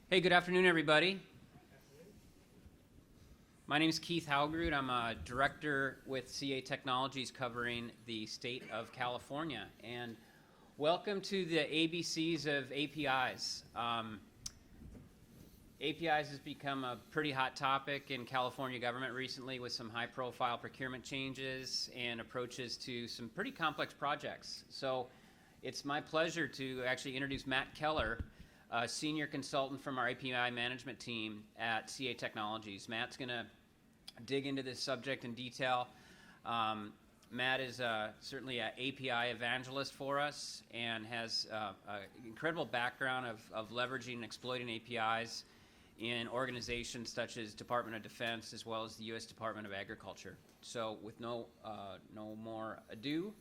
Hey, good afternoon, everybody. My name is Keith Haugrud. I'm a director with CA Technologies covering the state of California. And welcome to the ABCs of APIs. APIs has become a pretty hot topic in California government recently with some high-profile procurement changes and approaches to some pretty complex projects. So it's my pleasure to actually introduce Matt Keller, a senior consultant from our API management team at CA Technologies. Matt's going to dig into this subject in detail. Matt is certainly an API evangelist for us and has an incredible background of leveraging and exploiting APIs in organizations such as Department of Defense as well as the U.S. Department of Agriculture. So with no more ado,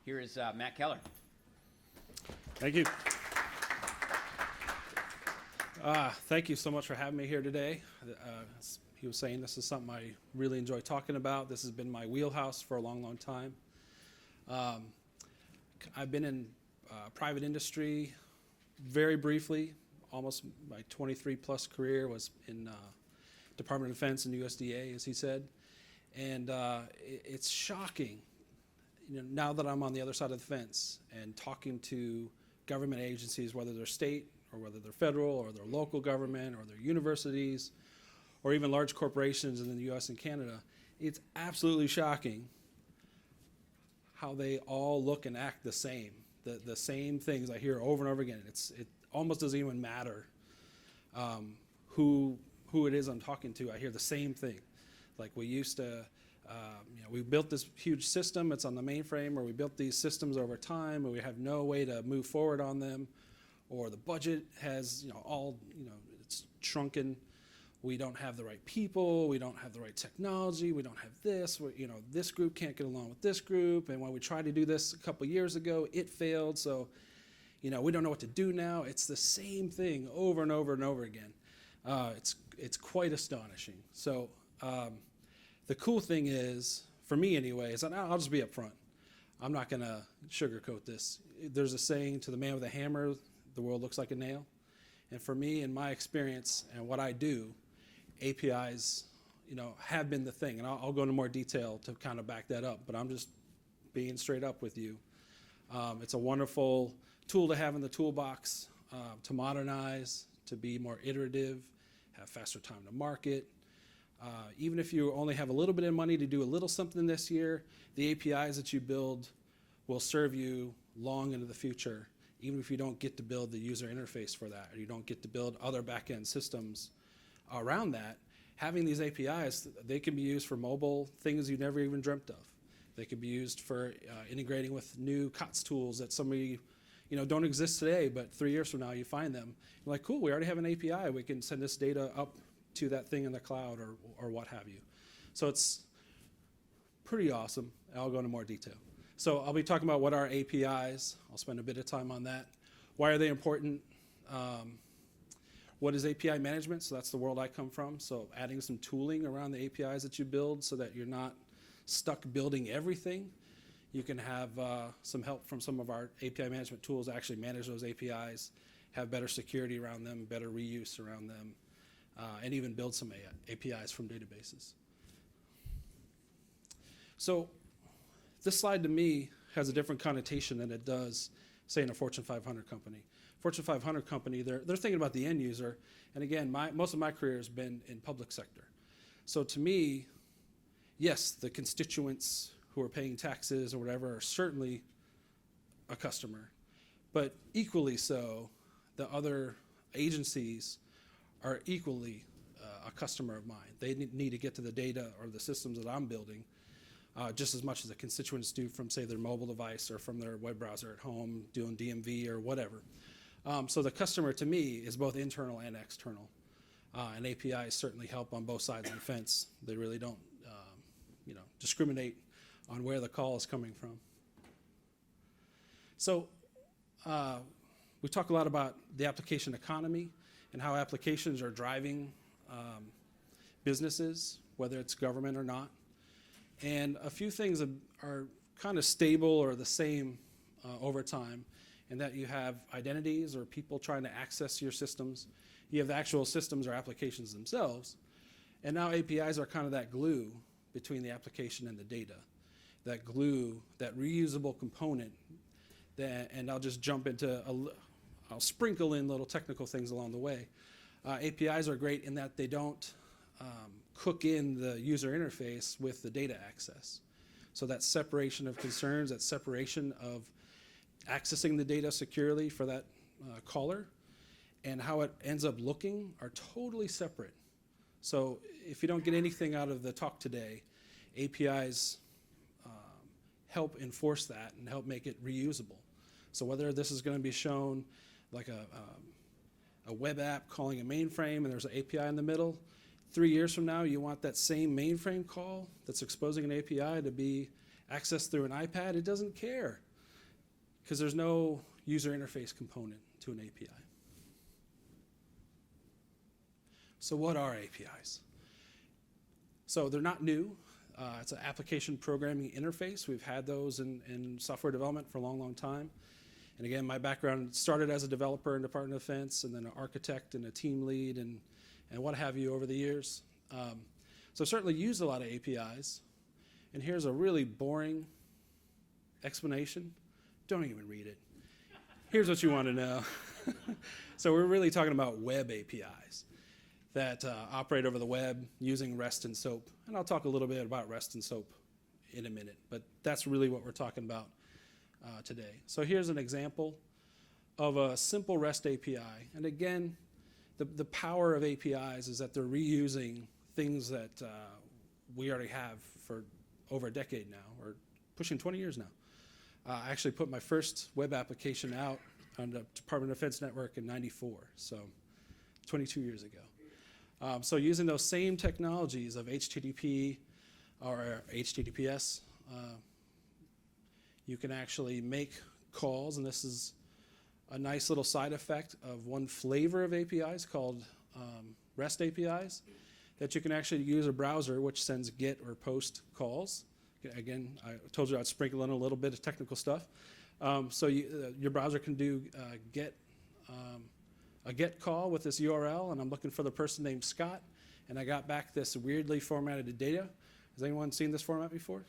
here is Matt Keller. Thank you. Thank you so much for having me here today. As he was saying, this is something I really enjoy talking about. This has been my wheelhouse for a long, long time. I've been in private industry very briefly. Almost my 23-plus career was in Department of Defense and USDA, as he said. And it's shocking, now that I'm on the other side of the fence and talking to government agencies, whether they're state or whether they're federal or they're local government or they're universities or even large corporations in the U.S. and Canada, it's absolutely shocking how they all look and act the same. The same things I hear over and over again. It almost doesn't even matter who it is I'm talking to. I hear the same thing. Like we used to, we built this huge system. It's on the mainframe, or we built these systems over time, and we have no way to move forward on them. Or the budget has, it's shrunken. We don't have the right people. We don't have the right technology. We don't have this. This group can't get along with this group. And when we tried to do this a couple years ago, it failed. So, we don't know what to do now. It's the same thing over and over and over again. It's quite astonishing. So the cool thing is, for me anyway, is that I'll just be upfront. I'm not going to sugarcoat this. There's a saying, to the man with a hammer, the world looks like a nail. And for me, in my experience and what I do, APIs, have been the thing. And I'll go into more detail to kind of back that up, but I'm just being straight up with you. It's a wonderful tool to have in the toolbox to modernize, to be more iterative, have faster time to market. Even if you only have a little bit of money to do a little something this year, the APIs that you build will serve you long into the future, even if you don't get to build the user interface for that, or you don't get to build other back-end systems around that. Having these APIs, they can be used for mobile things you never even dreamt of. They can be used for integrating with new COTS tools that somebody, don't exist today, but 3 years from now you find them. You're like, cool, we already have an API. We can send this data up to that thing in the cloud or what have you. So it's pretty awesome. I'll go into more detail. So I'll be talking about what are APIs. I'll spend a bit of time on that. Why are they important? What is API management? So that's the world I come from. So adding some tooling around the APIs that you build so that you're not stuck building everything. You can have some help from some of our API management tools to actually manage those APIs, have better security around them, better reuse around them, and even build some APIs from databases. So this slide to me has a different connotation than it does, say, in a Fortune 500 company. Fortune 500 company, they're thinking about the end user. And again, most of my career has been in public sector. So to me, yes, the constituents who are paying taxes or whatever are certainly a customer. But equally so, the other agencies are equally a customer of mine. They need to get to the data or the systems that I'm building just as much as the constituents do from, say, their mobile device or from their web browser at home doing DMV or whatever. So the customer, to me, is both internal and external. And APIs certainly help on both sides of the fence. They really don't discriminate on where the call is coming from. So we talk a lot about the application economy and how applications are driving businesses, whether it's government or not. And a few things are kind of stable or the same over time. and that you have identities or people trying to access your systems. You have the actual systems or applications themselves. And now APIs are kind of that glue between the application and the data. That glue, that reusable component. And I'll just jump into, I'll sprinkle in little technical things along the way. APIs are great in that they don't cook in the user interface with the data access. So that separation of concerns, that separation of accessing the data securely for that caller, and how it ends up looking are totally separate. So if you don't get anything out of the talk today, APIs help enforce that and help make it reusable. So whether this is going to be shown like a web app calling a mainframe and there's an API in the middle, 3 years from now you want that same mainframe call that's exposing an API to be accessed through an iPad, it doesn't care because there's no user interface component to an API. So what are APIs? So they're not new. It's an application programming interface. We've had those in software development for a long, long time. And again, my background started as a developer in Department of Defense and then an architect and a team lead and what have you over the years. So certainly used a lot of APIs. And here's a really boring explanation. Don't even read it. Here's what you want to know. So we're really talking about web APIs that operate over the web using REST and SOAP. And I'll talk a little bit about REST and SOAP in a minute, but that's really what we're talking about today. So here's an example of a simple REST API. And again, the power of APIs is that they're reusing things that we already have for over a decade now, or pushing 20 years now. I actually put my first web application out on the Department of Defense network in '94, so 22 years ago. So using those same technologies of HTTP or HTTPS, you can actually make calls, and this is a nice little side effect of one flavor of APIs called REST APIs, that you can actually use a browser which sends GET or POST calls. Again, I told you I'd sprinkle in a little bit of technical stuff. So your browser can do a GET call with this URL, and I'm looking for the person named Scott, and I got back this weirdly formatted data. Has anyone seen this format before?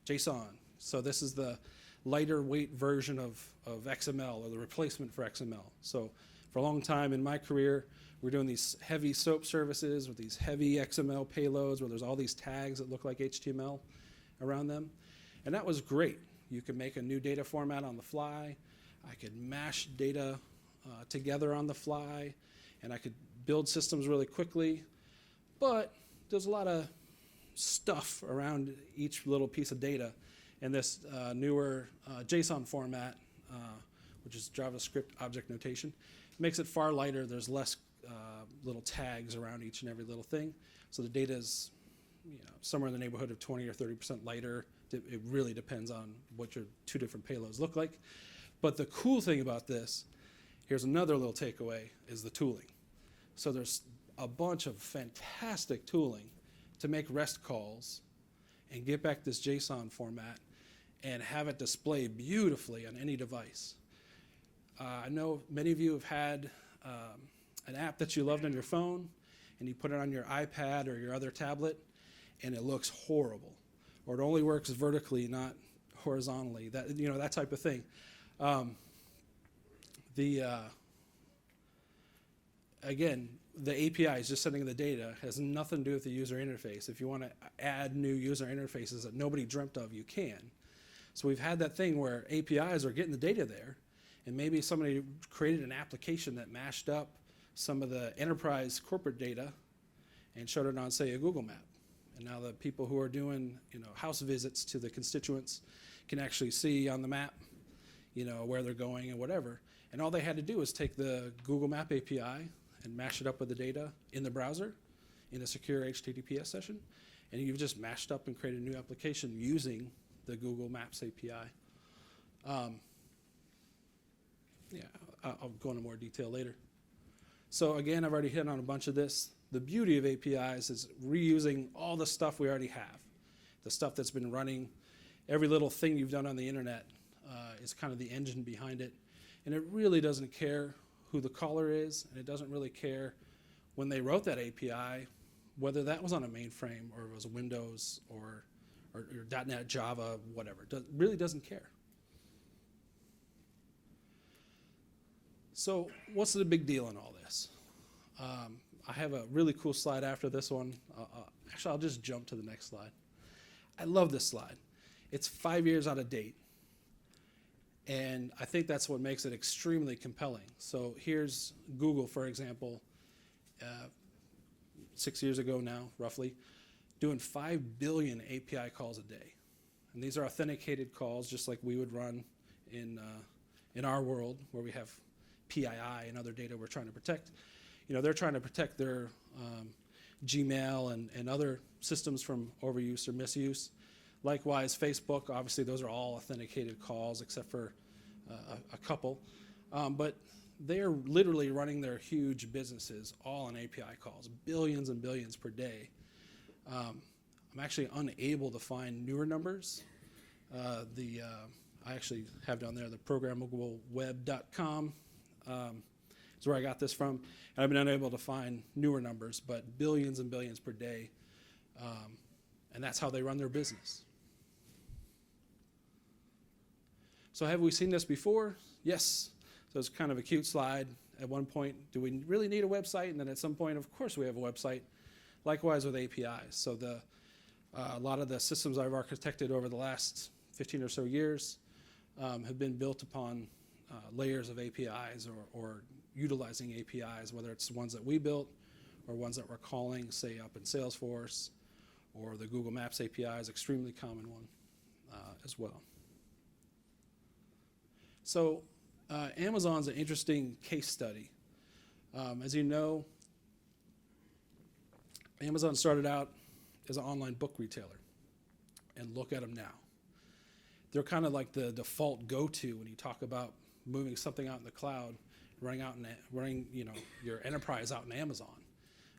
JSON. So this is the lighter weight version of XML, or the replacement for XML. So for a long time in my career, we're doing these heavy SOAP services with these heavy XML payloads where there's all these tags that look like HTML around them. And that was great. You could make a new data format on the fly. I could mash data together on the fly, and I could build systems really quickly. But there's a lot of stuff around each little piece of data. And this newer JSON format, which is JavaScript object notation, makes it far lighter. There's less little tags around each and every little thing. So the data is somewhere in the neighborhood of 20 or 30% lighter. It really depends on what your two different payloads look like. But the cool thing about this, here's another little takeaway, is the tooling. So there's a bunch of fantastic tooling to make REST calls and get back this JSON format and have it display beautifully on any device. I know many of you have had an app that you loved on your phone, and you put it on your iPad or your other tablet, and it looks horrible, or it only works vertically, not horizontally. That type of thing. Again, the API is just sending the data, has nothing to do with the user interface. If you want to add new user interfaces that nobody dreamt of, you can. So we've had that thing where APIs are getting the data there, and maybe somebody created an application that mashed up some of the enterprise corporate data and showed it on, say, a Google map. And now the people who are doing house visits to the constituents can actually see on the map where they're going and whatever. And all they had to do was take the Google Map API and mash it up with the data in the browser in a secure HTTPS session. And you've just mashed up and created a new application using the Google Maps API. I'll go into more detail later. So again, I've already hit on a bunch of this. The beauty of APIs is reusing all the stuff we already have, the stuff that's been running, every little thing you've done on the internet is kind of the engine behind it. And it really doesn't care who the caller is, and it doesn't really care when they wrote that API, whether that was on a mainframe or it was Windows or .NET, Java, whatever. Really doesn't care. So what's the big deal in all this? I have a really cool slide after this one. Actually, I'll just jump to the next slide. I love this slide. It's 5 years out of date. And I think that's what makes it extremely compelling. So here's Google, for example, 6 years ago now, roughly, doing 5 billion API calls a day. And these are authenticated calls, just like we would run in our world, where we have PII and other data we're trying to protect. You know, they're trying to protect their Gmail and other systems from overuse or misuse. Likewise, Facebook, obviously those are all authenticated calls except for a couple. But they're literally running their huge businesses all on API calls, billions and billions per day. I'm actually unable to find newer numbers. I actually have down there the programmableweb.com is where I got this from. And I've been unable to find newer numbers, but billions and billions per day. And that's how they run their business. So have we seen this before? Yes. So it's kind of a cute slide. At one point, do we really need a website? And then at some point, of course, we have a website. Likewise with APIs. So a lot of the systems I've architected over the last 15 or so years have been built upon layers of APIs or utilizing APIs, whether it's ones that we built or ones that we're calling, say, up in Salesforce, or the Google Maps API is an extremely common one as well. So Amazon's an interesting case study. As you know, Amazon started out as an online book retailer, and look at them now. They're kind of like the default go-to when you talk about moving something out in the cloud, running your enterprise out in Amazon.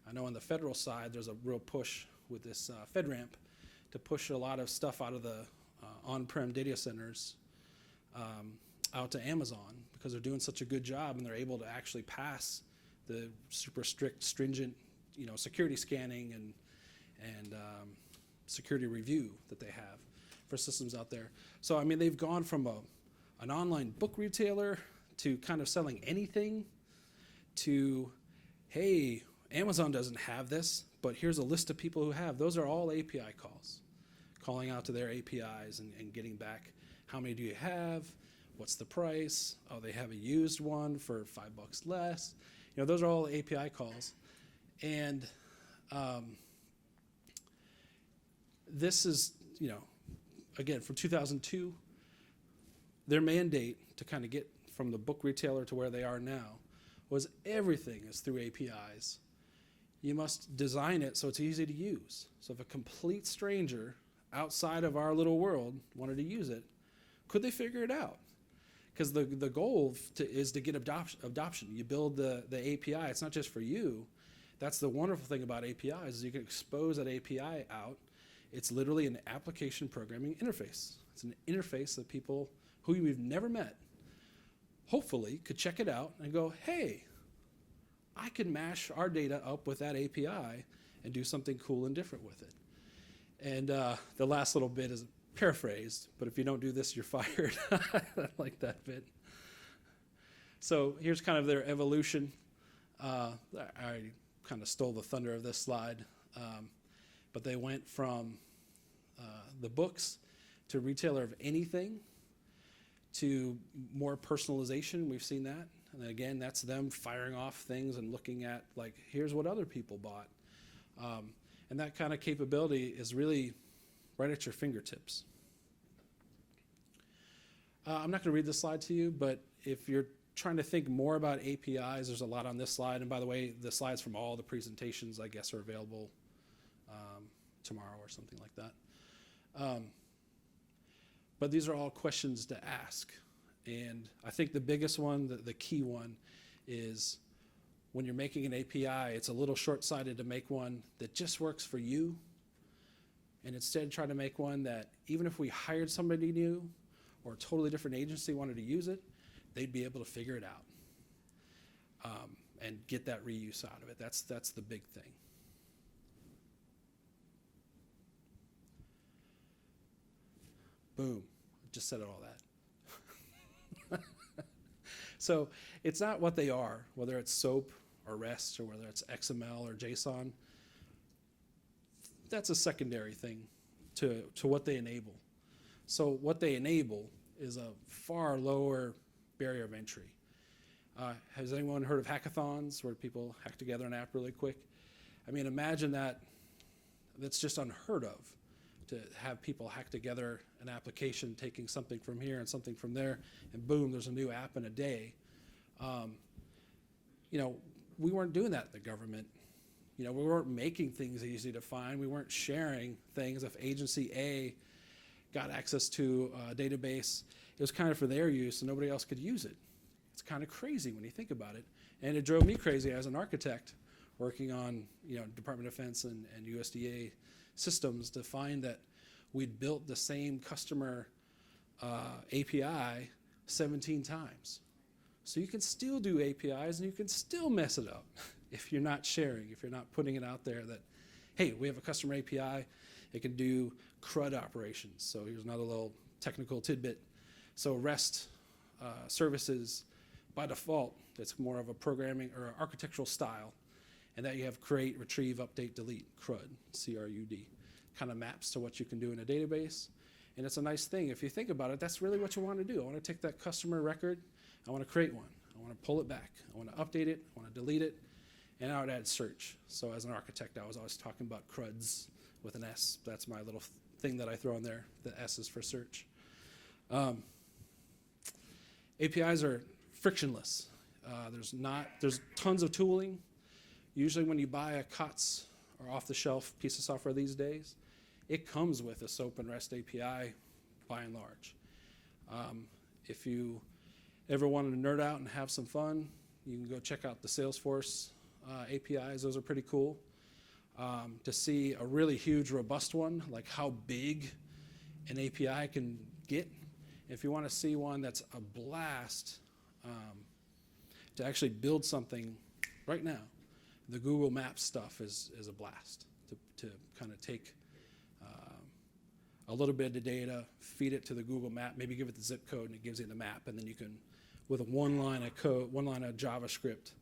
I know on the federal side, there's a real push with this FedRAMP to push a lot of stuff out of the on-prem data centers out to Amazon, because they're doing such a good job and they're able to actually pass the super strict, stringent, security scanning and security review that they have for systems out there. So, I mean, they've gone from an online book retailer to kind of selling anything to, hey, Amazon doesn't have this, but here's a list of people who have. Those are all API calls, calling out to their APIs and getting back, how many do you have? What's the price? Oh, they have a used one for $5 less. Those are all API calls. And this is, again, from 2002, their mandate to kind of get from the book retailer to where they are now was everything is through APIs. You must design it so it's easy to use. So if a complete stranger outside of our little world wanted to use it, could they figure it out? Because the goal is to get adoption. You build the API. It's not just for you. That's the wonderful thing about APIs is you can expose that API out. It's literally an application programming interface. It's an interface that people who we've never met, hopefully, could check it out and go, hey, I can mash our data up with that API and do something cool and different with it. And the last little bit is paraphrased, but if you don't do this, you're fired. I like that bit. So here's kind of their evolution. I kind of stole the thunder of this slide, but they went from the books to retailer of anything to more personalization. We've seen that. And again, that's them firing off things and looking at, like, here's what other people bought. And that kind of capability is really right at your fingertips. I'm not going to read this slide to you, but if you're trying to think more about APIs, there's a lot on this slide. And by the way, the slides from all the presentations, I guess, are available tomorrow or something like that. But these are all questions to ask. And I think the biggest one, the key one, is when you're making an API, it's a little short-sighted to make one that just works for you, and instead try to make one that even if we hired somebody new or a totally different agency wanted to use it, they'd be able to figure it out and get that reuse out of it. That's the big thing. Boom, just said all that. So it's not what they are, whether it's SOAP or REST or whether it's XML or JSON. That's a secondary thing to what they enable. So what they enable is a far lower barrier of entry. Has anyone heard of hackathons where people hack together an app really quick? I mean, imagine that's just unheard of, to have people hack together an application, taking something from here and something from there, and boom, there's a new app in a day. We weren't doing that in the government. We weren't making things easy to find. We weren't sharing things. If agency A got access to a database, it was kind of for their use and nobody else could use it. It's kind of crazy when you think about it. And it drove me crazy as an architect working on Department of Defense and USDA systems to find that we'd built the same customer API 17 times. So you can still do APIs and you can still mess it up if you're not sharing, if you're not putting it out there that, hey, we have a customer API, it can do CRUD operations. So here's another little technical tidbit. So REST services, by default, it's more of a programming or architectural style, and that you have create, retrieve, update, delete, CRUD, C-R-U-D. Kind of maps to what you can do in a database. And it's a nice thing. If you think about it, that's really what you want to do. I want to take that customer record, I want to create one, I want to pull it back, I want to update it, I want to delete it, and I would add search. So as an architect, I was always talking about CRUDs with an S. That's my little thing that I throw in there. The S is for search. APIs are frictionless. There's tons of tooling. Usually when you buy a COTS or off-the-shelf piece of software these days, it comes with a SOAP and REST API by and large. If you ever wanted to nerd out and have some fun, you can go check out the Salesforce APIs. Those are pretty cool. To see a really huge, robust one, like how big an API can get. If you want to see one that's a blast to actually build something right now, the Google Maps stuff is a blast to kind of take a little bit of data, feed it to the Google Map, maybe give it the zip code, and it gives you the map, and then you can, with one line of code, one line of JavaScript,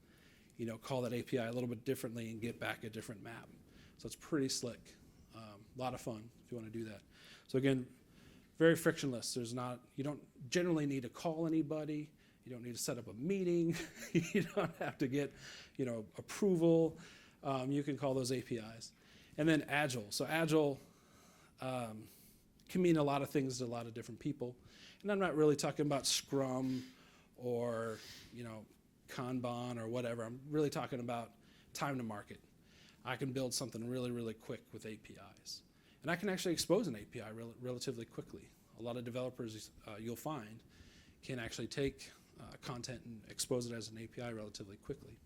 call that API a little bit differently and get back a different map. So it's pretty slick. A lot of fun if you want to do that. So again, very frictionless. You don't generally need to call anybody. You don't need to set up a meeting. You don't have to get, approval. You can call those APIs. And then Agile. So Agile can mean a lot of things to a lot of different people. And I'm not really talking about Scrum or, Kanban or whatever. I'm really talking about time to market. I can build something really, really quick with APIs. And I can actually expose an API relatively quickly. A lot of developers you'll find can actually take content and expose it as an API relatively quickly.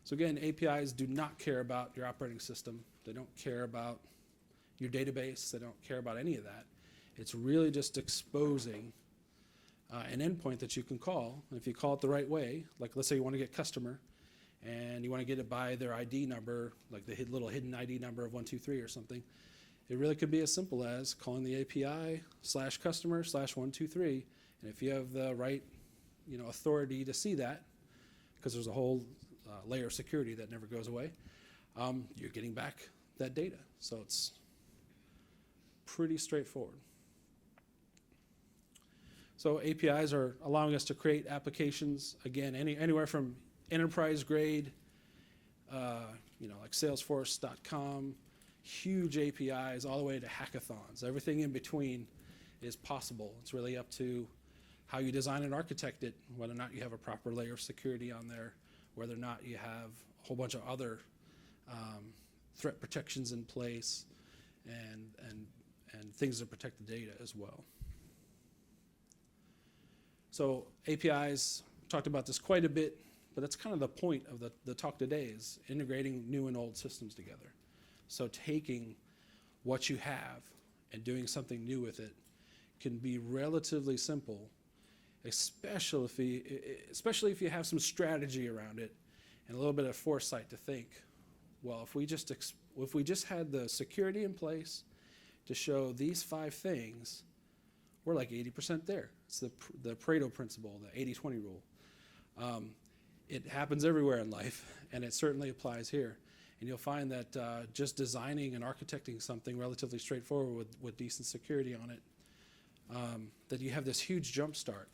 So again, APIs do not care about your operating system. They don't care about your database. They don't care about any of that. It's really just exposing an endpoint that you can call. And if you call it the right way, like let's say you want to get customer, and you want to get it by their ID number, like the little hidden ID number of 123 or something, it really could be as simple as calling the API /customer/123. And if you have the right, authority to see that, because there's a whole layer of security that never goes away, you're getting back that data. So it's pretty straightforward. So APIs are allowing us to create applications, again, anywhere from enterprise grade, like Salesforce.com, huge APIs, all the way to hackathons. Everything in between is possible. It's really up to how you design and architect it, whether or not you have a proper layer of security on there, whether or not you have a whole bunch of other threat protections in place, and things that protect the data as well. So APIs, talked about this quite a bit, but that's kind of the point of the talk today, is integrating new and old systems together. So taking what you have and doing something new with it can be relatively simple, especially if you have some strategy around it and a little bit of foresight to think, well, if we just had the security in place to show these 5 things, we're like 80% there. It's the Pareto principle, the 80-20 rule. It happens everywhere in life, and it certainly applies here. And you'll find that just designing and architecting something relatively straightforward with decent security on it, that you have this huge jump start.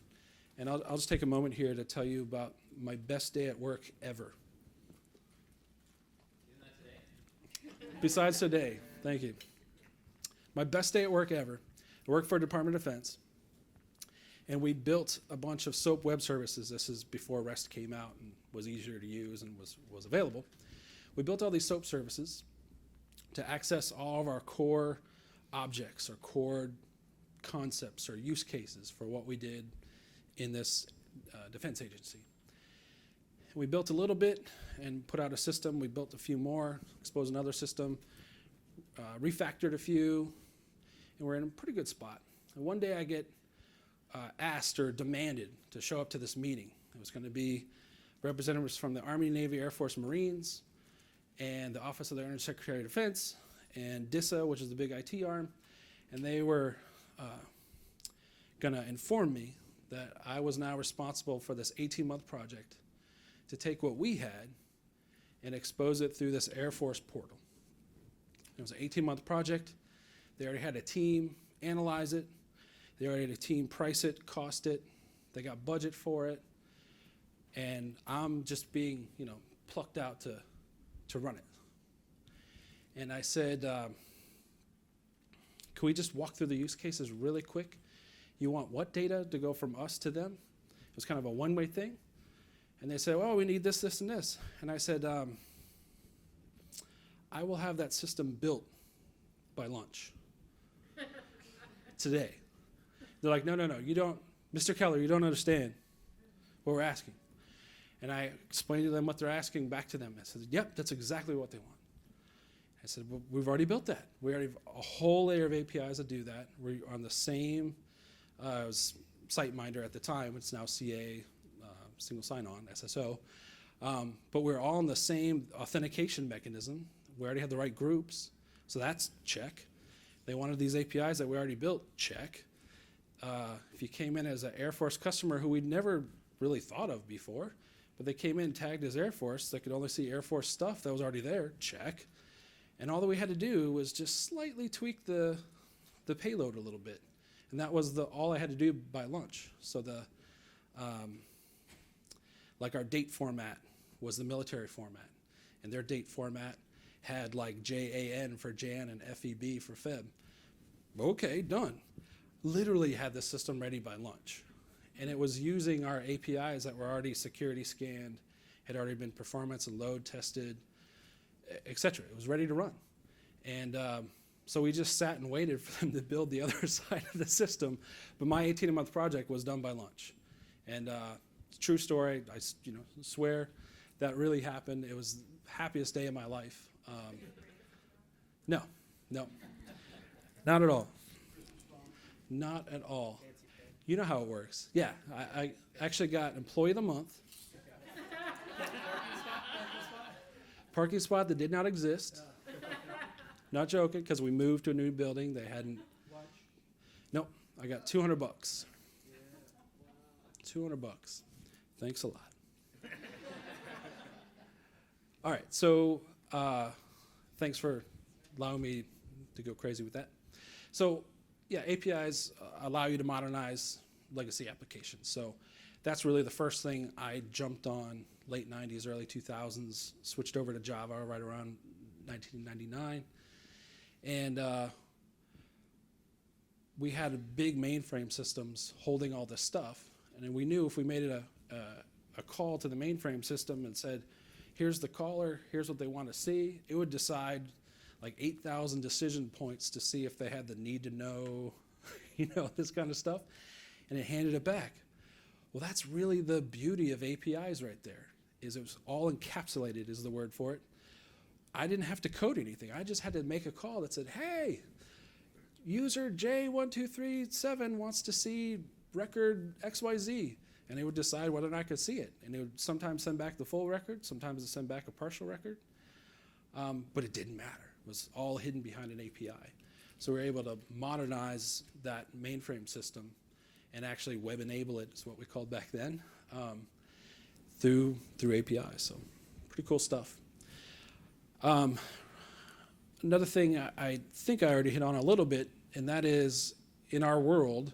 And I'll just take a moment here to tell you about my best day at work ever. Isn't that today? Besides today, thank you. My best day at work ever. I worked for Department of Defense, and we built a bunch of SOAP web services. This is before REST came out and was easier to use and was available. We built all these SOAP services to access all of our core objects or core concepts or use cases for what we did in this defense agency. We built a little bit and put out a system. We built a few more, exposed another system, refactored a few, and we're in a pretty good spot. And one day I get asked or demanded to show up to this meeting. It was going to be representatives from the Army, Navy, Air Force, Marines, and the Office of the Undersecretary of Defense, and DISA, which is the big IT arm, and they were going to inform me that I was now responsible for this 18-month project to take what we had and expose it through this Air Force portal. It was an 18-month project. They already had a team analyze it. They already had a team price it, cost it. They got budget for it. And I'm just being, plucked out to run it. And I said, can we just walk through the use cases really quick? You want what data to go from us to them? It was kind of a one-way thing. And they said, well, we need this, this, and this. And I said, I will have that system built by lunch today. They're like, no, you don't, Mr. Keller, you don't understand what we're asking. And I explained to them what they're asking back to them. I said, yep, that's exactly what they want. I said, well, we've already built that. We already have a whole layer of APIs that do that. We're on the same SiteMinder at the time. It's now CA, single sign-on, SSO. But we're all on the same authentication mechanism. We already have the right groups, so that's check. They wanted these APIs that we already built, check. If you came in as an Air Force customer who we'd never really thought of before, but they came in tagged as Air Force, they could only see Air Force stuff that was already there, check. And all that we had to do was just slightly tweak the payload a little bit. And that was all I had to do by lunch. So like our date format was the military format. And their date format had like JAN for Jan and FEB for Feb. Okay, done. Literally had the system ready by lunch. And it was using our APIs that were already security scanned, had already been performance and load tested, et cetera. It was ready to run. And so we just sat and waited for them to build the other side of the system. But my 18-month project was done by lunch. And true story, I swear that really happened. It was the happiest day of my life. No, not at all. Not at all. You know how it works. Yeah, I actually got Employee of the Month. Parking spot that did not exist. Not joking, because we moved to a new building. They hadn't. Nope, I got $200. $200. Thanks a lot. All right, so thanks for allowing me to go crazy with that. So yeah, APIs allow you to modernize legacy applications. So that's really the first thing I jumped on late 90s, early 2000s, switched over to Java right around 1999. And we had big mainframe systems holding all this stuff. And then we knew if we made it a call to the mainframe system and said, here's the caller, here's what they want to see, it would decide like 8,000 decision points to see if they had the need to know, this kind of stuff, and it handed it back. Well, that's really the beauty of APIs right there, is it was all encapsulated is the word for it. I didn't have to code anything. I just had to make a call that said, hey, user J1237 wants to see record XYZ, and they would decide whether or not I could see it. And they would sometimes send back the full record, sometimes they send back a partial record, but it didn't matter. It was all hidden behind an API. So we were able to modernize that mainframe system and actually web enable it, is what we called back then, through APIs. So pretty cool stuff. Another thing I think I already hit on a little bit, and that is in our world,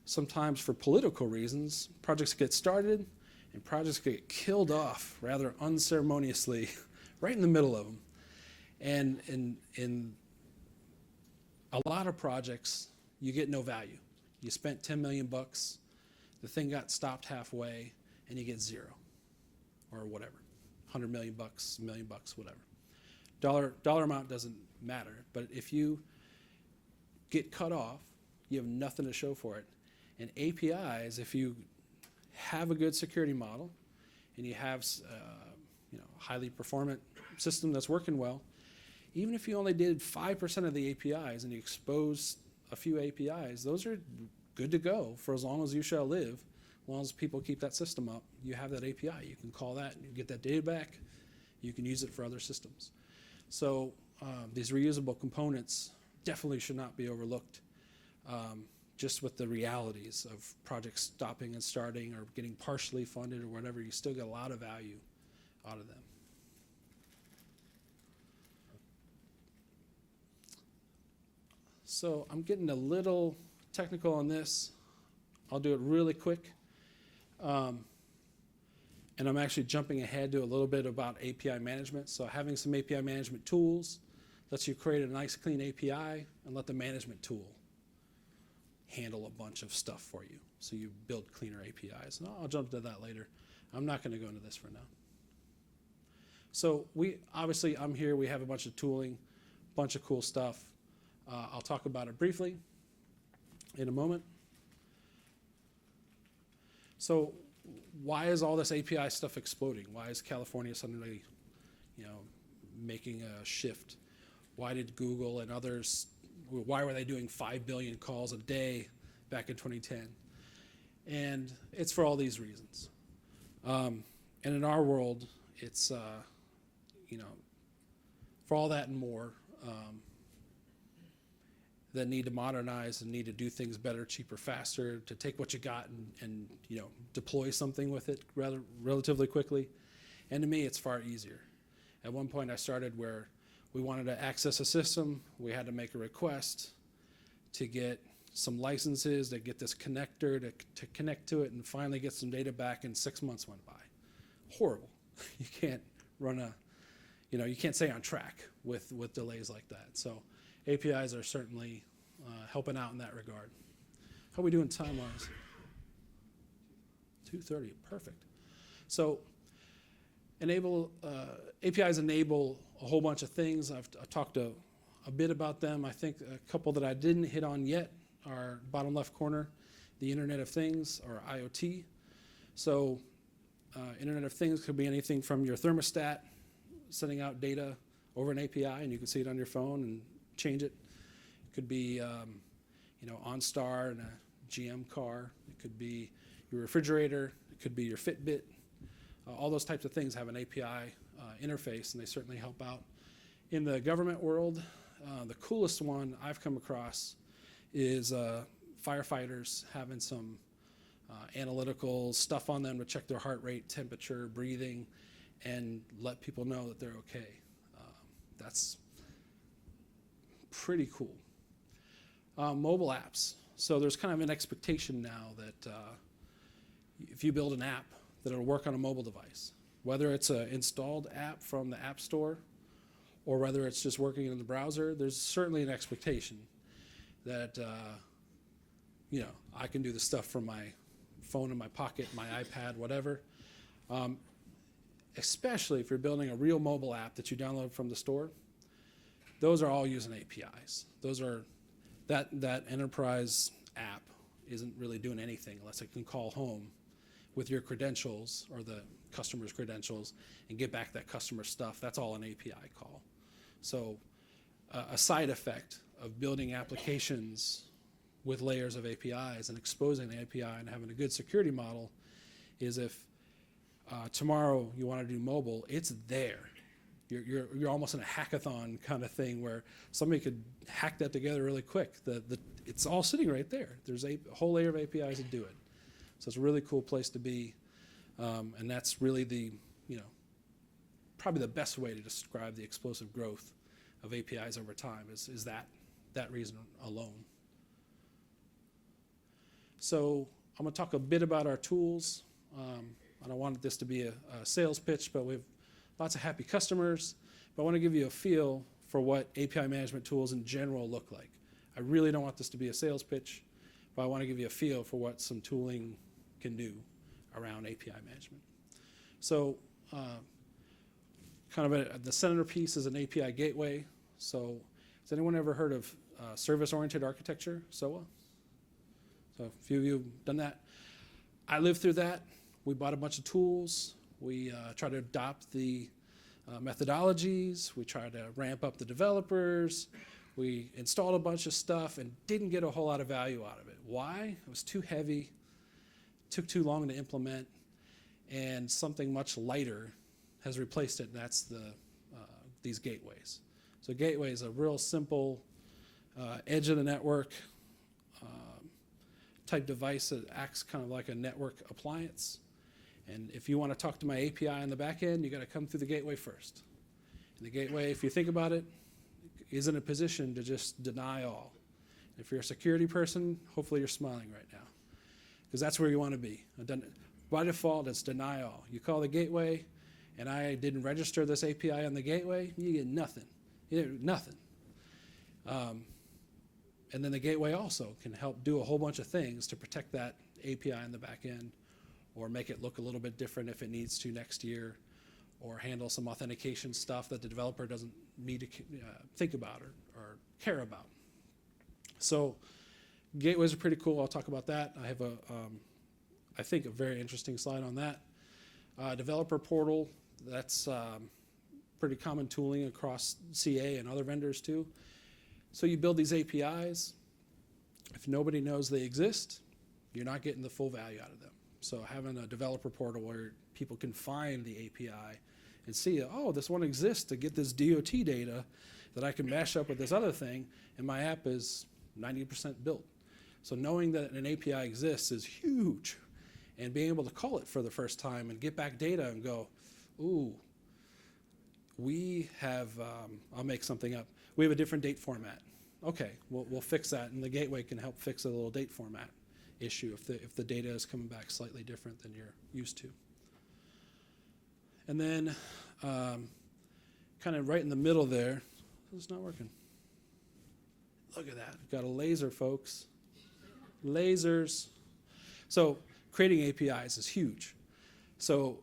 sometimes for political reasons, projects get started and projects get killed off rather unceremoniously right in the middle of them. And in a lot of projects, you get no value. You spent 10 million bucks, the thing got stopped halfway, and you get zero, or whatever, 100 million bucks, $1 million bucks, whatever. Dollar amount doesn't matter, but if you get cut off, you have nothing to show for it. And APIs, if you have a good security model and you have highly performant system that's working well, even if you only did 5% of the APIs and you expose a few APIs, those are good to go for as long as you shall live. As long as people keep that system up, you have that API. You can call that and you get that data back. You can use it for other systems. So these reusable components definitely should not be overlooked, just with the realities of projects stopping and starting or getting partially funded or whatever. You still get a lot of value out of them. So I'm getting a little technical on this. I'll do it really quick. And I'm actually jumping ahead to a little bit about API management. So having some API management tools lets you create a nice clean API and let the management tool handle a bunch of stuff for you. So you build cleaner APIs. And I'll jump to that later. I'm not going to go into this for now. So I'm here, we have a bunch of tooling, bunch of cool stuff. I'll talk about it briefly in a moment. So why is all this API stuff exploding? Why is California suddenly, making a shift? Why did Google and others, why were they doing 5 billion calls a day back in 2010? And it's for all these reasons. And in our world, it's, for all that and more, that need to modernize and need to do things better, cheaper, faster, to take what you got and deploy something with it relatively quickly. And to me, it's far easier. At one point I started where we wanted to access a system, we had to make a request to get some licenses, to get this connector to connect to it and finally get some data back, and 6 months went by. Horrible. You can't run you can't stay on track with delays like that. So APIs are certainly helping out in that regard. How are we doing time-wise? 2:30, perfect. So APIs enable a whole bunch of things. I've talked a bit about them. I think a couple that I didn't hit on yet are bottom left corner, the Internet of Things, or IoT. So Internet of Things could be anything from your thermostat sending out data over an API, and you can see it on your phone and change it. It could be, OnStar in a GM car. It could be your refrigerator. It could be your Fitbit. All those types of things have an API interface, and they certainly help out. In the government world, the coolest one I've come across is firefighters having some analytical stuff on them to check their heart rate, temperature, breathing, and let people know that they're okay. That's pretty cool. Mobile apps. So there's kind of an expectation now that if you build an app, that it'll work on a mobile device. Whether it's an installed app from the App Store or whether it's just working in the browser, there's certainly an expectation that I can do the stuff from my phone in my pocket, my iPad, whatever. Especially if you're building a real mobile app that you download from the store. Those are all using APIs. That enterprise app isn't really doing anything unless it can call home with your credentials or the customer's credentials and get back that customer stuff. That's all an API call. So a side effect of building applications with layers of APIs and exposing the API and having a good security model is if tomorrow you want to do mobile, it's there. You're almost in a hackathon kind of thing where somebody could hack that together really quick. It's all sitting right there. There's a whole layer of APIs that do it. So it's a really cool place to be. And that's really probably the best way to describe the explosive growth of APIs over time is that reason alone. So I'm going to talk a bit about our tools. I don't want this to be a sales pitch, but we have lots of happy customers. But I want to give you a feel for what API management tools in general look like. I really don't want this to be a sales pitch, but I want to give you a feel for what some tooling can do around API management. So kind of at the centerpiece is an API gateway. So has anyone ever heard of service-oriented architecture, SOA? So a few of you have done that. I lived through that. We bought a bunch of tools. We tried to adopt the methodologies. We tried to ramp up the developers. We installed a bunch of stuff and didn't get a whole lot of value out of it. Why? It was too heavy, took too long to implement, and something much lighter has replaced it, and that's these gateways. So gateway is a real simple edge of the network type device that acts kind of like a network appliance. And if you want to talk to my API on the back end, you got to come through the gateway first. And the gateway, if you think about it, is in a position to just deny all. If you're a security person, hopefully you're smiling right now, because that's where you want to be. By default, it's deny all. You call the gateway, and I didn't register this API on the gateway, you get nothing. You get nothing. And then the gateway also can help do a whole bunch of things to protect that API in the back end, or make it look a little bit different if it needs to next year, or handle some authentication stuff that the developer doesn't need to think about or care about. So gateways are pretty cool. I'll talk about that. I have I think a very interesting slide on that. Developer portal, that's pretty common tooling across CA and other vendors too. So you build these APIs. If nobody knows they exist, you're not getting the full value out of them. So having a developer portal where people can find the API and see, oh, this one exists to get this DOT data that I can mash up with this other thing, and my app is 90% built. So knowing that an API exists is huge, and being able to call it for the first time and get back data and go, ooh, we have, I'll make something up. We have a different date format. Okay, we'll fix that, and the gateway can help fix a little date format issue if the data is coming back slightly different than you're used to. And then kind of right in the middle there, it's not working. Look at that, we've got a laser, folks. Lasers. So creating APIs is huge. So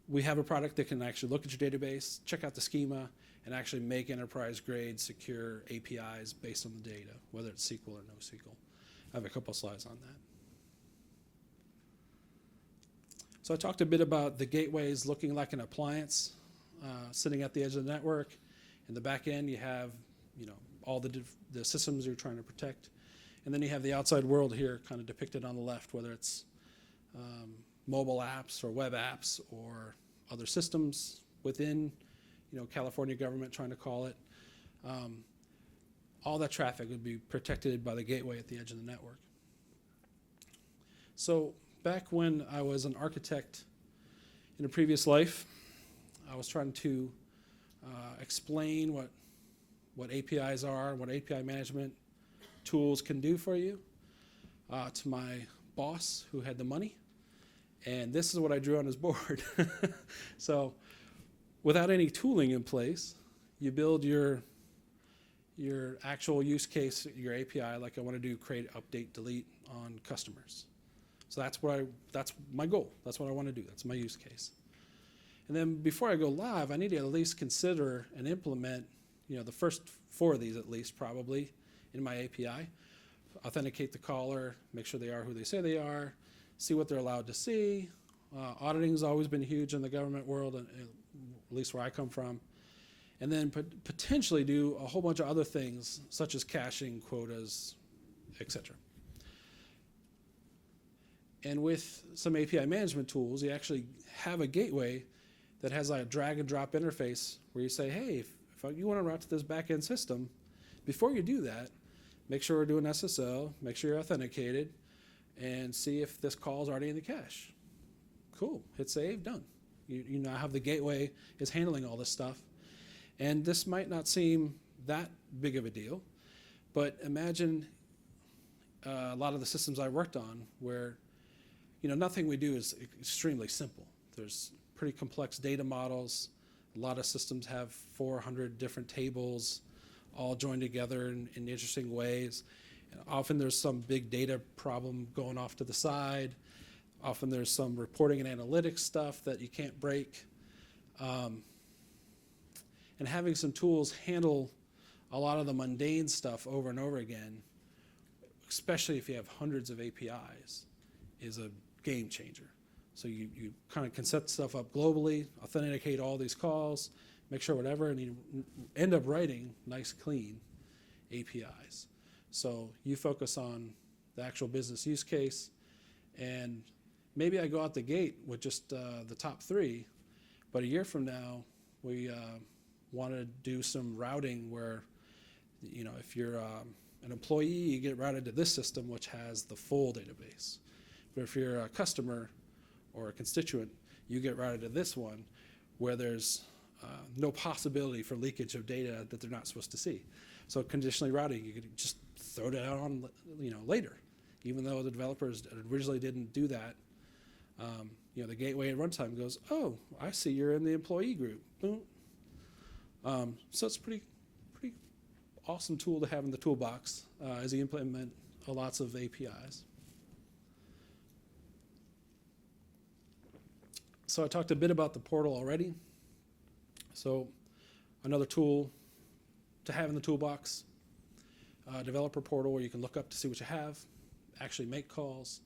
we have a product that can actually look at your database, check out the schema, and actually make enterprise-grade secure APIs based on the data, whether it's SQL or NoSQL. I have a couple slides on that. So I talked a bit about the gateways looking like an appliance sitting at the edge of the network. In the back end, you have all the systems you're trying to protect. And then you have the outside world here kind of depicted on the left, whether it's mobile apps or web apps or other systems within California government trying to call it. All that traffic would be protected by the gateway at the edge of the network. So back when I was an architect in a previous life, I was trying to explain what APIs are, what API management tools can do for you to my boss who had the money. And this is what I drew on his board. So without any tooling in place, you build your actual use case, your API, like I want to do create, update, delete on customers. So that's my goal. That's what I want to do. That's my use case. And then before I go live, I need to at least consider and implement, the first 4 of these at least probably in my API. Authenticate the caller, make sure they are who they say they are, see what they're allowed to see. Auditing has always been huge in the government world, at least where I come from. and then potentially do a whole bunch of other things, such as caching, quotas, etc. And with some API management tools, you actually have a gateway that has like a drag and drop interface where you say, hey, if you want to route to this backend system, before you do that, make sure we're doing SSL, make sure you're authenticated, and see if this call is already in the cache. Cool, hit save, done. You now have the gateway is handling all this stuff. And this might not seem that big of a deal, but imagine a lot of the systems I worked on where nothing we do is extremely simple. There's pretty complex data models. A lot of systems have 400 different tables all joined together in interesting ways. And often there's some big data problem going off to the side. Often there's some reporting and analytics stuff that you can't break. And having some tools handle a lot of the mundane stuff over and over again, especially if you have hundreds of APIs, is a game changer. So you kind of can set stuff up globally, authenticate all these calls, make sure whatever, and you end up writing nice, clean APIs. So you focus on the actual business use case, and maybe I go out the gate with just the top 3, but a year from now, we want to do some routing where, if you're an employee, you get routed to this system, which has the full database. But if you're a customer or a constituent, you get routed to this one where there's no possibility for leakage of data that they're not supposed to see. So conditionally routing, you could just throw that on later, even though the developers originally didn't do that. The gateway at runtime goes, oh, I see you're in the employee group. Boom. So it's pretty awesome tool to have in the toolbox as you implement lots of APIs. So I talked a bit about the portal already. So another tool to have in the toolbox, developer portal where you can look up to see what you have, actually make calls.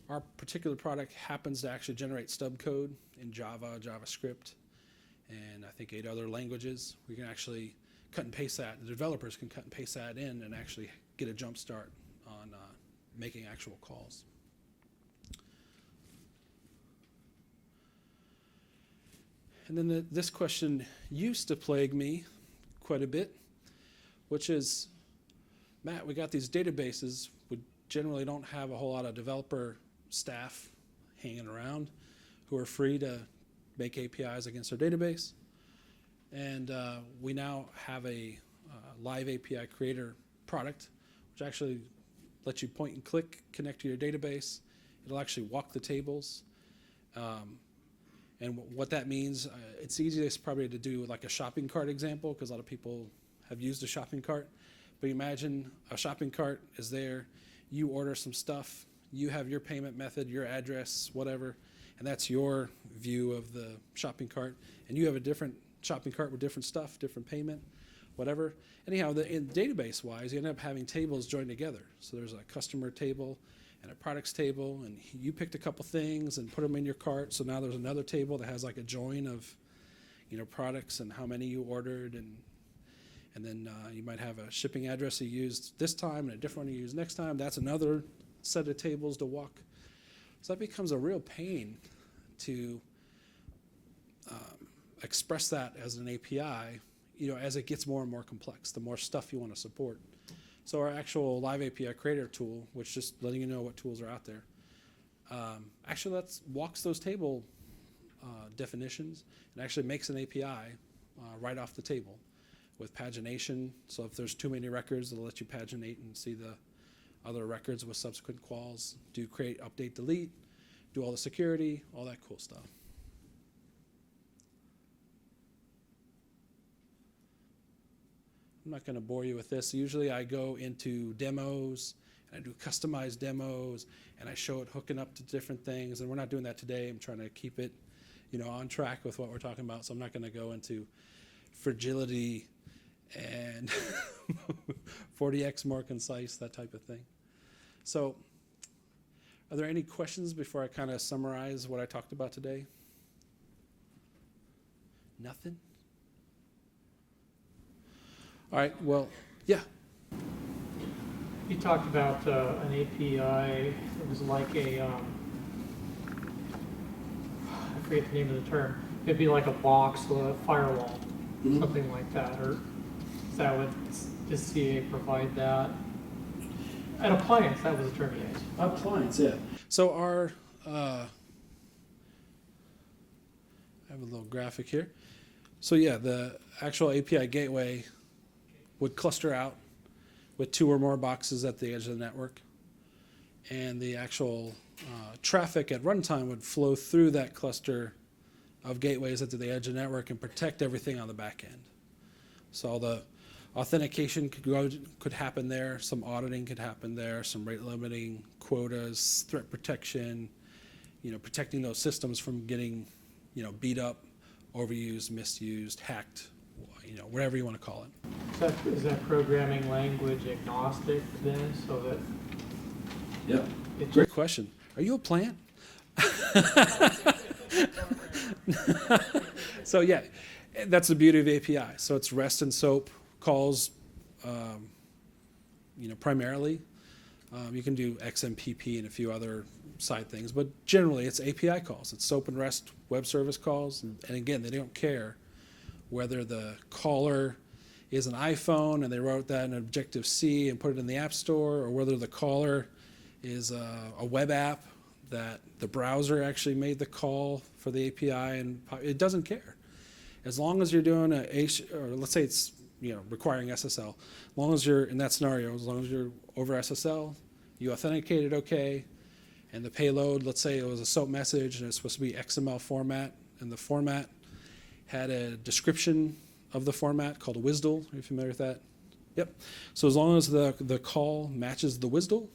Our particular product happens to actually generate stub code in Java, JavaScript, and I think 8 other languages. We can actually cut and paste that. The developers can cut and paste that in and actually get a jump start on making actual calls. And then this question used to plague me quite a bit, which is, Matt, we got these databases. We generally don't have a whole lot of developer staff hanging around who are free to make APIs against our database. And we now have a live API creator product, which actually lets you point and click, connect to your database. It'll actually walk the tables. And what that means, it's easiest probably to do like a shopping cart example, because a lot of people have used a shopping cart. But imagine a shopping cart is there, you order some stuff, you have your payment method, your address, whatever, and that's your view of the shopping cart. And you have a different shopping cart with different stuff, different payment, whatever. Anyhow, in database-wise, you end up having tables joined together. So there's a customer table and a products table, and you picked a couple things and put them in your cart. So now there's another table that has like a join of, products and how many you ordered, and then you might have a shipping address you used this time and a different one you use next time. That's another set of tables to walk. So that becomes a real pain to express that as an API, as it gets more and more complex, the more stuff you want to support. So our actual live API creator tool, which just letting you know what tools are out there, actually walks those table definitions and actually makes an API right off the table with pagination. So if there's too many records, it'll let you paginate and see the other records with subsequent quals, do create, update, delete, do all the security, all that cool stuff. I'm not going to bore you with this. Usually I go into demos, and I do customized demos, and I show it hooking up to different things, and we're not doing that today. I'm trying to keep it, on track with what we're talking about, so I'm not going to go into fragility and 40x more concise, that type of thing. So are there any questions before I kind of summarize what I talked about today? Nothing? All right, well, yeah. You talked about an API, it was like a, I forget the name of the term. It'd be like a box with a firewall, something like that, or is that what, does CA provide that? An appliance, that was the term you used. Appliance, yeah. So our, I have a little graphic here. So yeah, the actual API gateway would cluster out with 2 or more boxes at the edge of the network. And the actual traffic at runtime would flow through that cluster of gateways at the edge of the network and protect everything on the back end. So all the authentication could happen there, some auditing could happen there, some rate limiting, quotas, threat protection, protecting those systems from getting, beat up, overused, misused, hacked, whatever you want to call it. Is that programming language agnostic then, so that? Yeah. Great question. Are you a plant? So yeah, that's the beauty of API. So it's REST and SOAP calls, primarily. You can do XMPP and a few other side things, but generally it's API calls. It's SOAP and REST web service calls. And again, they don't care whether the caller is an iPhone and they wrote that in Objective-C and put it in the App Store, or whether the caller is a web app that the browser actually made the call for the API, and it doesn't care. As long as you're doing or let's say it's requiring SSL, as long as you're in that scenario, as long as you're over SSL, you authenticated okay, and the payload, let's say it was a SOAP message and it's supposed to be XML format, and the format had a description of the format called a WSDL. Are you familiar with that? Yep. So as long as the call matches the WSDL,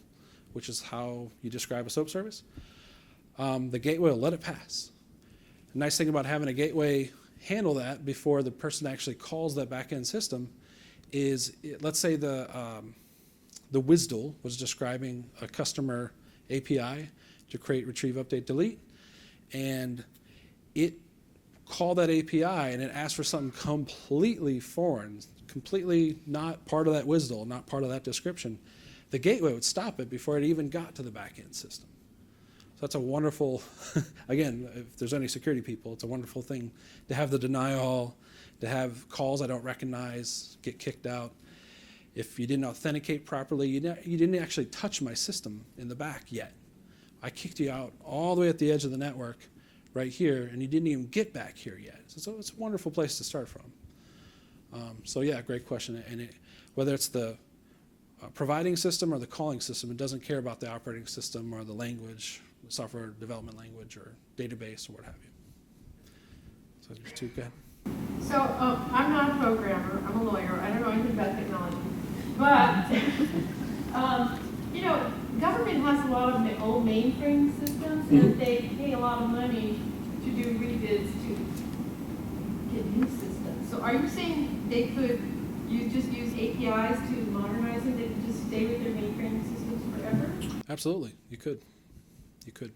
which is how you describe a SOAP service, the gateway will let it pass. The nice thing about having a gateway handle that before the person actually calls that back-end system is, let's say the WSDL was describing a customer API to create, retrieve, update, delete, and it called that API and it asked for something completely foreign, completely not part of that WSDL, not part of that description. The gateway would stop it before it even got to the back-end system. So that's a wonderful, again, if there's any security people, it's a wonderful thing to have the denial, to have calls I don't recognize, get kicked out. If you didn't authenticate properly, you didn't actually touch my system in the back yet. I kicked you out all the way at the edge of the network right here, and you didn't even get back here yet. So it's a wonderful place to start from. So yeah, great question. And whether it's the providing system or the calling system, it doesn't care about the operating system or the language, the software development language or database or what have you. So there's 2, go ahead. So I'm not a programmer, I'm a lawyer, I don't know anything about technology. But, government has a lot of old mainframe systems, and they pay a lot of money to do rebids to get new systems. So are you saying they could just use APIs to modernize it? They could just stay with their mainframe systems forever? Absolutely, you could. You could.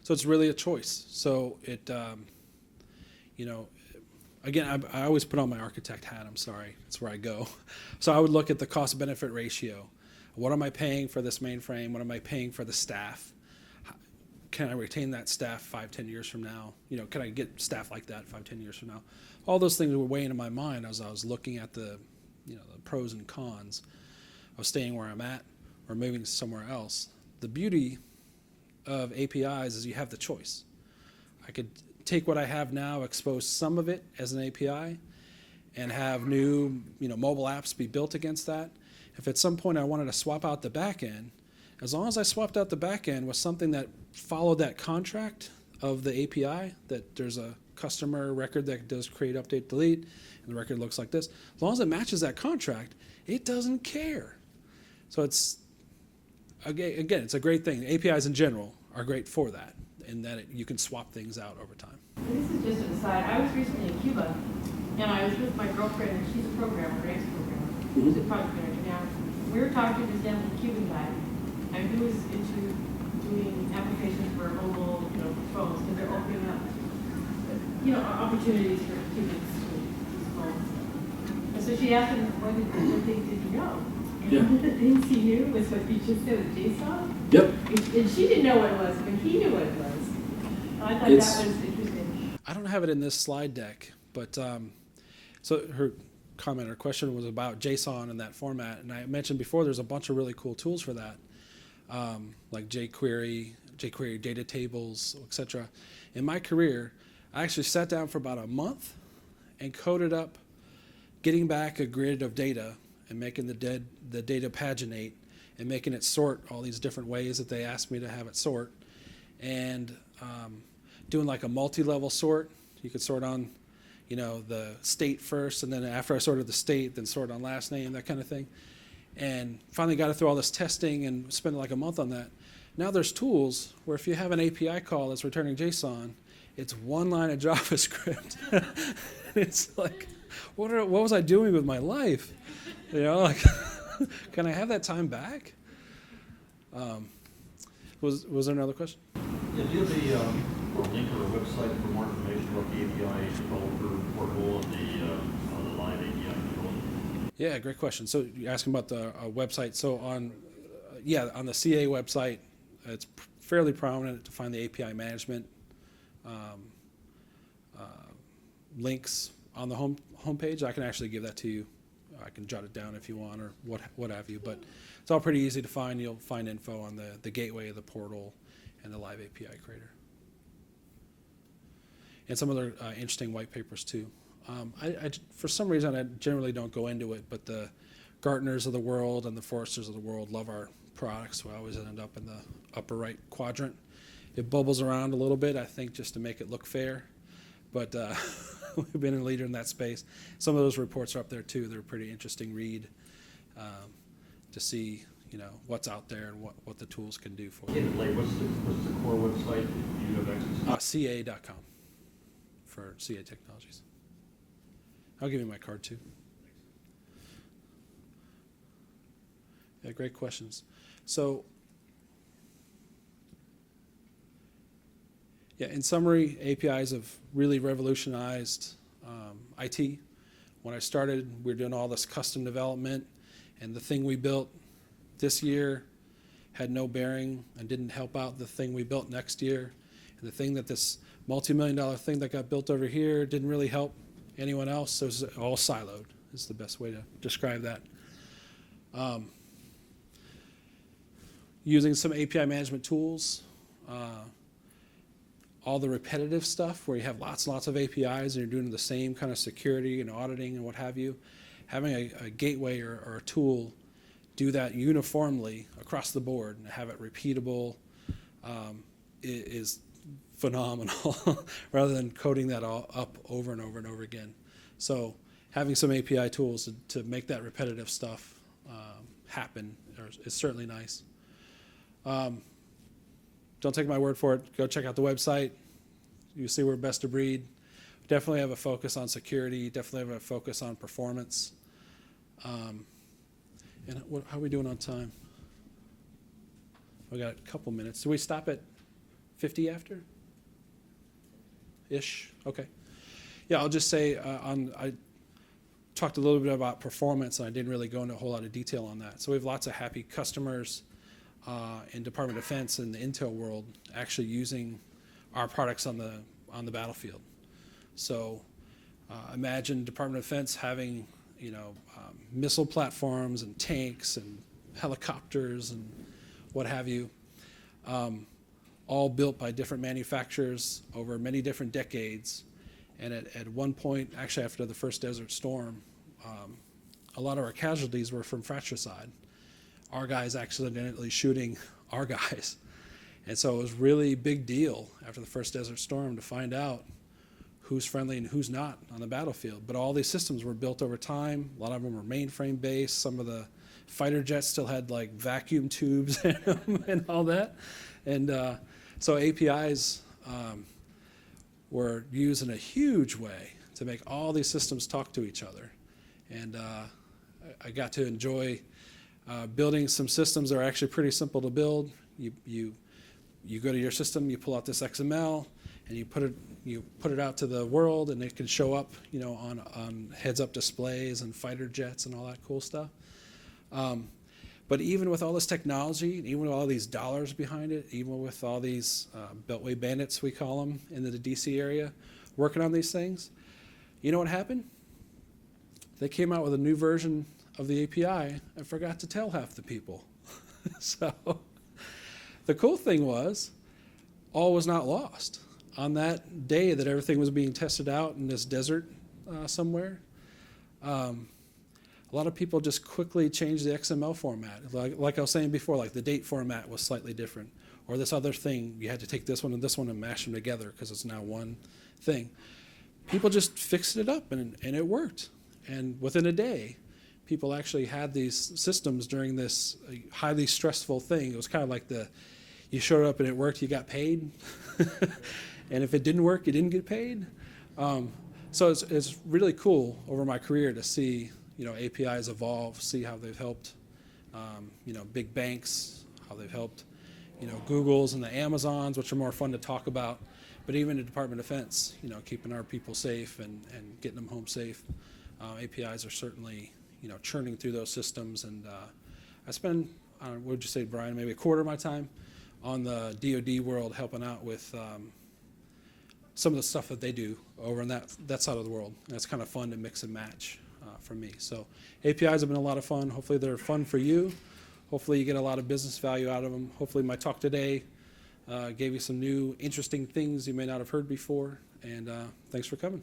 So it's really a choice. So it, again, I always put on my architect hat, I'm sorry, that's where I go. So I would look at the cost-benefit ratio. What am I paying for this mainframe? What am I paying for the staff? Can I retain that staff 5, 10 years from now? Can I get staff like that 5, 10 years from now? All those things were weighing in my mind as I was looking at the pros and cons of staying where I'm at or moving somewhere else. The beauty of APIs is you have the choice. I could take what I have now, expose some of it as an API, and have new mobile apps be built against that. If at some point I wanted to swap out the back end, as long as I swapped out the back end with something that followed that contract of the API, that there's a customer record that does create, update, delete, and the record looks like this, as long as it matches that contract, it doesn't care. So it's, again, it's a great thing. APIs in general are great for that, in that you can swap things out over time. This is just an aside. I was recently in Cuba, and I was with my girlfriend, and she's a programmer, an ex-programmer. She's a project manager now. We were talking to this young Cuban guy, and he was into doing applications for mobile, phones, because they're opening up, opportunities for Cubans to use phones. And so she asked him, what things did you know? Yeah. And one of the things he knew was what you just said with JSON. Yep. And she didn't know what it was, but he knew what it was. I thought It's- that was interesting. I don't have it in this slide deck, but so her comment or question was about JSON in that format, and I mentioned before there's a bunch of really cool tools for that, like jQuery data tables, etc. In my career, I actually sat down for about a month and coded up getting back a grid of data and making the data paginate and making it sort all these different ways that they asked me to have it sort, and doing like a multi-level sort. You could sort on, you know, the state first, and then after I sorted the state, then sort on last name, that kind of thing. And finally got it through all this testing and spent like a month on that. Now there's tools where if you have an API call that's returning JSON, it's one line of JavaScript. It's like, what was I doing with my life? You know, like, can I have that time back? Was there another question? Yeah, do you have a link or a website for more information about the API developer portal and the live API control? Yeah, great question. So you're asking about the website. So on the CA website, it's fairly prominent to find the API management links on the homepage. I can actually give that to you. I can jot it down if you want, or what have you. But it's all pretty easy to find. You'll find info on the gateway, the portal, and the live API creator, and some other interesting white papers too. For some reason, I generally don't go into it, but the Gartners of the world and the Forresters of the world love our products, so I always end up in the upper right quadrant. It bubbles around a little bit, I think, just to make it look fair, but we've been a leader in that space. Some of those reports are up there too. They're a pretty interesting read to see, you know, what's out there and what the tools can do for you. Like, what's the core website you have access to? CA.com for CA Technologies. I'll give you my card too. Yeah, great questions. So, yeah, in summary, APIs have really revolutionized IT. When I started, we were doing all this custom development, and the thing we built this year had no bearing and didn't help out the thing we built next year. And the thing that this multi-million-dollar thing that got built over here didn't really help anyone else, so it's all siloed is the best way to describe that. Using some API management tools, all the repetitive stuff where you have lots and lots of APIs and you're doing the same kind of security and auditing and what have you, having a gateway or a tool do that uniformly across the board and have it repeatable is phenomenal rather than coding that all up over and over and over again. So having some API tools to make that repetitive stuff happen is certainly nice. Don't take my word for it. Go check out the website. You see we're best of breed. Definitely have a focus on security. Definitely have a focus on performance. And how are we doing on time? We got a couple minutes. Do we stop at 50 after? Ish. Okay. Yeah, I'll just say I talked a little bit about performance, and I didn't really go into a whole lot of detail on that. So we have lots of happy customers in Department of Defense and the Intel world actually using our products on the battlefield. So imagine Department of Defense having, you know, missile platforms and tanks and helicopters and what have you, all built by different manufacturers over many different decades. And at one point, actually after the first Desert Storm, a lot of our casualties were from fratricide. Our guys accidentally shooting our guys. And so it was really big deal after the first Desert Storm to find out who's friendly and who's not on the battlefield. But all these systems were built over time. A lot of them were mainframe based. Some of the fighter jets still had like vacuum tubes in them and all that. And so APIs were used in a huge way to make all these systems talk to each other. And I got to enjoy building some systems that are actually pretty simple to build. You go to your system, you pull out this XML, and you put it out to the world, and it can show up, you know, on heads-up displays and fighter jets and all that cool stuff. But even with all this technology, even with all these dollars behind it, even with all these Beltway bandits, we call them, in the DC area, working on these things, you know what happened? They came out with a new version of the API and forgot to tell half the people. So the cool thing was, all was not lost. On that day that everything was being tested out in this desert somewhere, a lot of people just quickly changed the XML format. Like I was saying before, like the date format was slightly different. Or this other thing, you had to take this one and mash them together because it's now one thing. People just fixed it up and it worked. And within a day, people actually had these systems during this highly stressful thing. It was kind of like you showed up and it worked, you got paid. And if it didn't work, you didn't get paid. So it's really cool over my career to see, you know, APIs evolve, see how they've helped, you know, big banks, how they've helped, you know, Googles and the Amazons, which are more fun to talk about, but even the Department of Defense, you know, keeping our people safe and getting them home safe. APIs are certainly, you know, churning through those systems, and I spend, what would you say, Brian, maybe a quarter of my time on the DoD world helping out with some of the stuff that they do over on that side of the world. And it's kind of fun to mix and match for me. So APIs have been a lot of fun. Hopefully they're fun for you. Hopefully you get a lot of business value out of them. Hopefully my talk today gave you some new interesting things you may not have heard before. And thanks for coming.